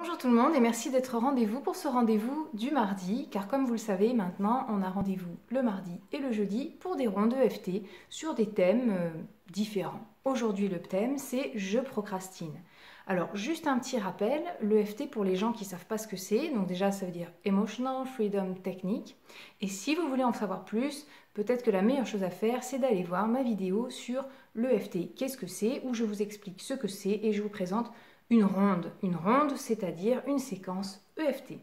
Bonjour tout le monde et merci d'être au rendez-vous pour ce rendez-vous du mardi, car comme vous le savez maintenant, on a rendez-vous le mardi et le jeudi pour des rondes EFT sur des thèmes différents. Aujourd'hui le thème c'est je procrastine. Alors juste un petit rappel, l'EFT pour les gens qui ne savent pas ce que c'est, donc déjà ça veut dire Emotional Freedom Technique, et si vous voulez en savoir plus, peut-être que la meilleure chose à faire c'est d'aller voir ma vidéo sur l'EFT, qu'est-ce que c'est, où je vous explique ce que c'est et je vous présente une ronde, c'est-à-dire une séquence EFT.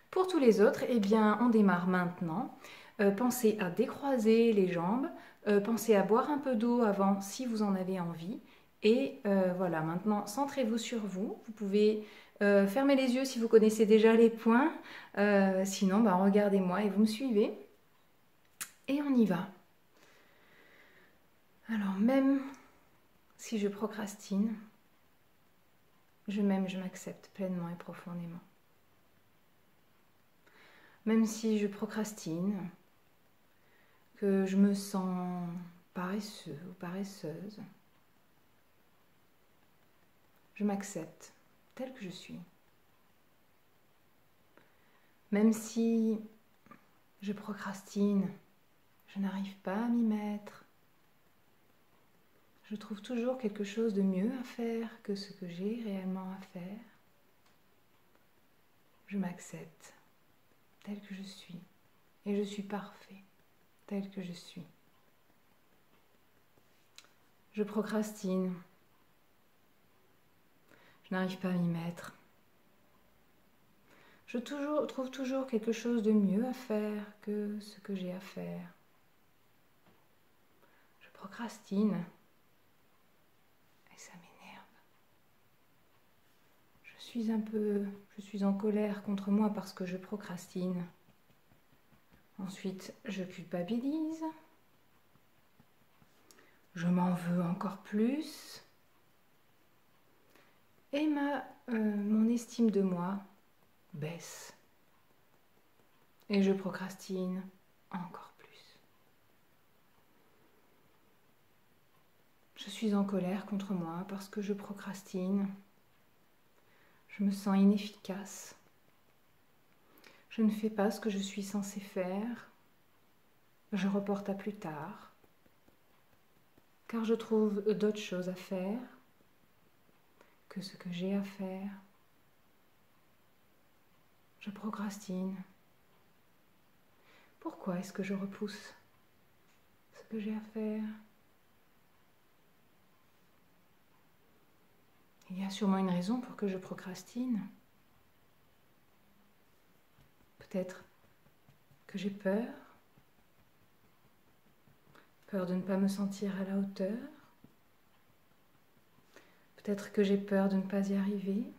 Pour tous les autres, eh bien, on démarre maintenant. Pensez à décroiser les jambes, pensez à boire un peu d'eau avant si vous en avez envie. Et voilà, maintenant, centrez-vous sur vous. Vous pouvez fermer les yeux si vous connaissez déjà les points. Sinon, bah, regardez-moi et vous me suivez. Et on y va. Alors, même si je procrastine, je m'accepte pleinement et profondément. Même si je procrastine, que je me sens paresseux ou paresseuse, je m'accepte telle que je suis. Même si je procrastine, je n'arrive pas à m'y mettre, je trouve toujours quelque chose de mieux à faire que ce que j'ai réellement à faire. Je m'accepte telle que je suis et je suis parfait tel que je suis. Je procrastine, je n'arrive pas à m'y mettre. Je trouve toujours quelque chose de mieux à faire que ce que j'ai à faire. Je procrastine et ça m'énerve. Je suis en colère contre moi parce que je procrastine. Ensuite, je culpabilise. Je m'en veux encore plus. Et mon estime de moi baisse. Et je procrastine encore plus. Je suis en colère contre moi parce que je procrastine. Je me sens inefficace. Je ne fais pas ce que je suis censée faire. Je reporte à plus tard. Car je trouve d'autres choses à faire que ce que j'ai à faire. Je procrastine. Pourquoi est-ce que je repousse ce que j'ai à faire? Il y a sûrement une raison pour que je procrastine. Peut-être que j'ai peur de ne pas me sentir à la hauteur. Peut-être que j'ai peur de ne pas y arriver.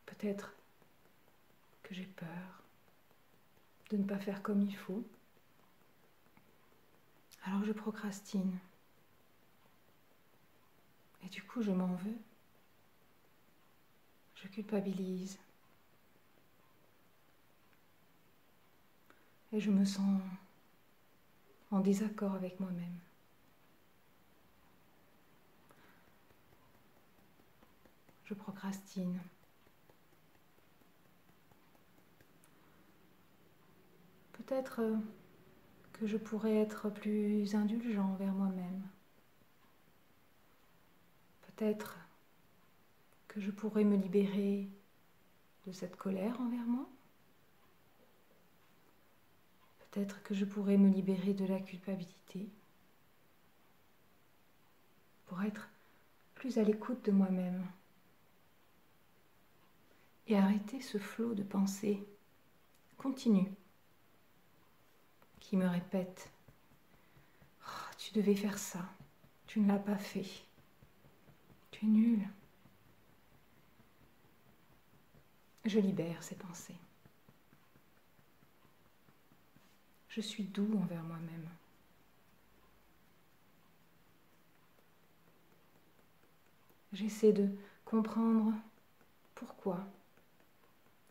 Peut-être que j'ai peur de ne pas faire comme il faut. Alors je procrastine. Et du coup, je m'en veux. Je culpabilise. Et je me sens en désaccord avec moi-même. Je procrastine. Peut-être que je pourrais être plus indulgent envers moi-même. Peut-être que je pourrais me libérer de cette colère envers moi. Peut-être que je pourrais me libérer de la culpabilité pour être plus à l'écoute de moi-même et arrêter ce flot de pensées continues qui me répète « Oh, tu devais faire ça, tu ne l'as pas fait, tu es nul ». Je libère ces pensées. Je suis doux envers moi-même. J'essaie de comprendre pourquoi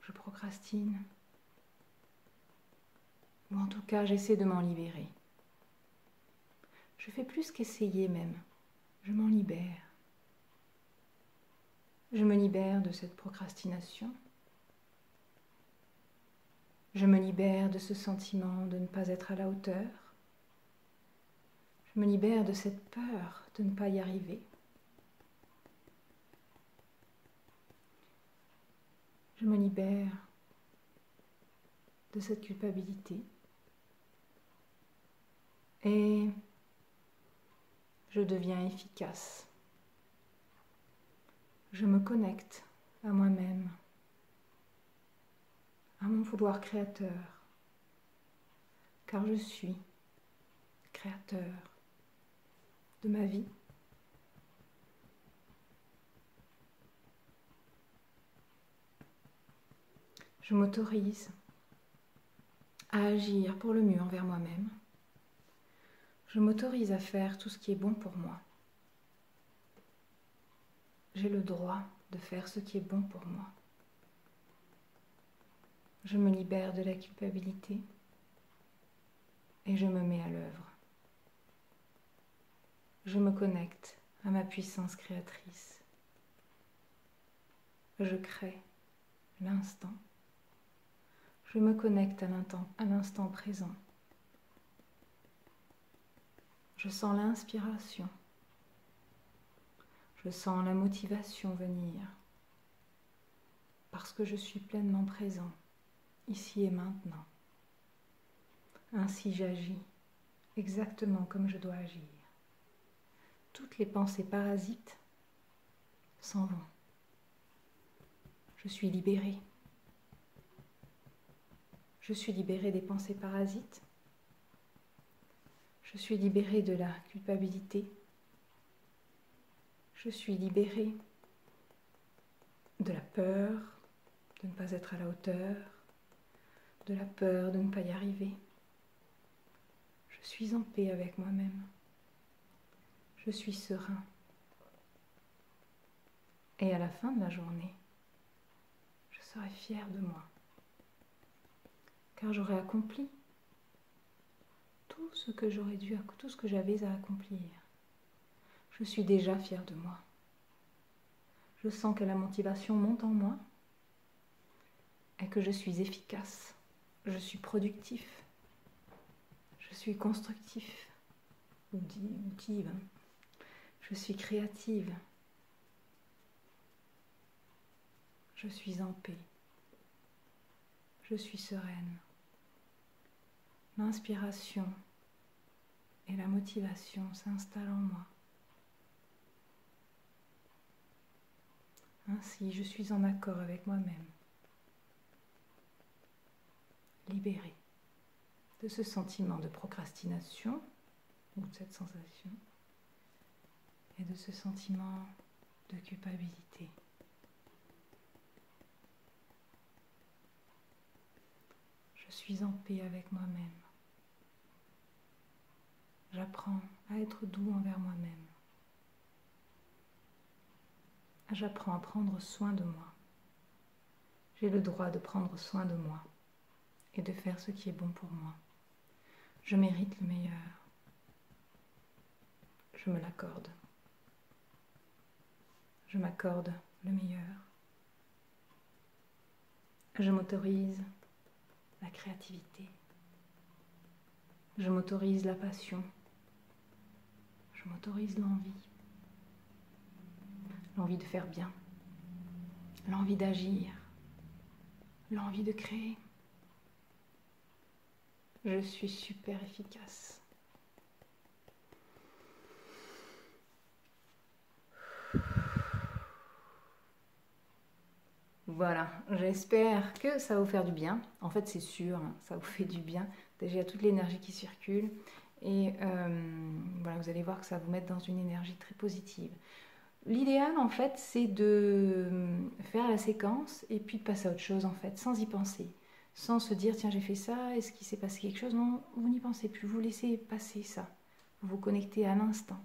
je procrastine. Ou en tout cas, j'essaie de m'en libérer. Je fais plus qu'essayer même. Je m'en libère. Je me libère de cette procrastination. Je me libère de ce sentiment de ne pas être à la hauteur. Je me libère de cette peur de ne pas y arriver. Je me libère de cette culpabilité. Et je deviens efficace. Je me connecte à moi-même, à mon pouvoir créateur, car je suis créateur de ma vie. Je m'autorise à agir pour le mieux envers moi-même. Je m'autorise à faire tout ce qui est bon pour moi. J'ai le droit de faire ce qui est bon pour moi. Je me libère de la culpabilité et je me mets à l'œuvre. Je me connecte à ma puissance créatrice. Je crée l'instant. Je me connecte à l'instant présent. Je sens l'inspiration. Je sens la motivation venir. Parce que je suis pleinement présent, ici et maintenant. Ainsi j'agis, exactement comme je dois agir. Toutes les pensées parasites s'en vont. Je suis libérée. Je suis libérée des pensées parasites. Je suis libérée de la culpabilité. Je suis libérée de la peur de ne pas être à la hauteur, de la peur de ne pas y arriver. Je suis en paix avec moi-même. Je suis serein. Et à la fin de la journée, je serai fière de moi, car j'aurai accompli tout ce que tout ce que j'avais à accomplir. Je suis déjà fière de moi. Je sens que la motivation monte en moi et que je suis efficace. Je suis productif. Je suis constructif. Je suis créative. Je suis en paix. Je suis sereine. L'inspiration et la motivation s'installent en moi. Ainsi, je suis en accord avec moi-même, libérée de ce sentiment de procrastination ou de cette sensation et de ce sentiment de culpabilité. Je suis en paix avec moi-même. J'apprends à être doux envers moi-même. J'apprends à prendre soin de moi. J'ai le droit de prendre soin de moi et de faire ce qui est bon pour moi. Je mérite le meilleur. Je me l'accorde. Je m'accorde le meilleur. Je m'autorise la créativité. Je m'autorise la passion. Je m'autorise l'envie. L'envie de faire bien. L'envie d'agir. L'envie de créer. Je suis super efficace. Voilà, j'espère que ça va vous faire du bien. En fait, c'est sûr, hein, ça vous fait du bien. Déjà, il y a toute l'énergie qui circule. Et voilà, vous allez voir que ça va vous mettre dans une énergie très positive. L'idéal, en fait, c'est de faire la séquence et puis de passer à autre chose, en fait, sans y penser. Sans se dire, tiens, j'ai fait ça, est-ce qu'il s'est passé quelque chose? Non, vous n'y pensez plus, vous laissez passer ça. Vous vous connectez à l'instant.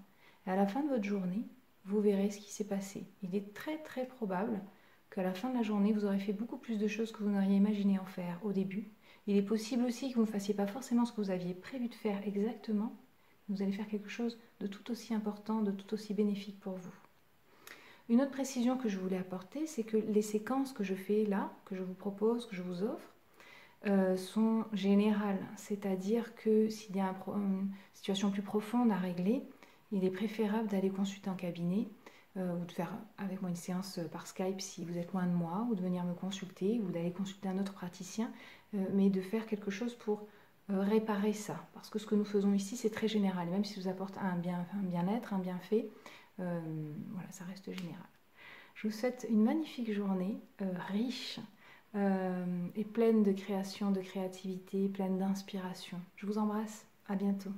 Et à la fin de votre journée, vous verrez ce qui s'est passé. Il est très, très probable qu'à la fin de la journée, vous aurez fait beaucoup plus de choses que vous n'auriez imaginé en faire au début. Il est possible aussi que vous ne fassiez pas forcément ce que vous aviez prévu de faire exactement. Vous allez faire quelque chose de tout aussi important, de tout aussi bénéfique pour vous. Une autre précision que je voulais apporter, c'est que les séquences que je fais là, que je vous propose, que je vous offre, sont générales. C'est-à-dire que s'il y a une situation plus profonde à régler, il est préférable d'aller consulter un cabinet ou de faire avec moi une séance par Skype si vous êtes loin de moi, ou de venir me consulter, ou d'aller consulter un autre praticien, mais de faire quelque chose pour réparer ça. Parce que ce que nous faisons ici, c'est très général. Et même si ça vous apporte un bien-être, un bienfait, voilà, ça reste général. Je vous souhaite une magnifique journée, riche et pleine de création, de créativité, pleine d'inspiration. Je vous embrasse, à bientôt.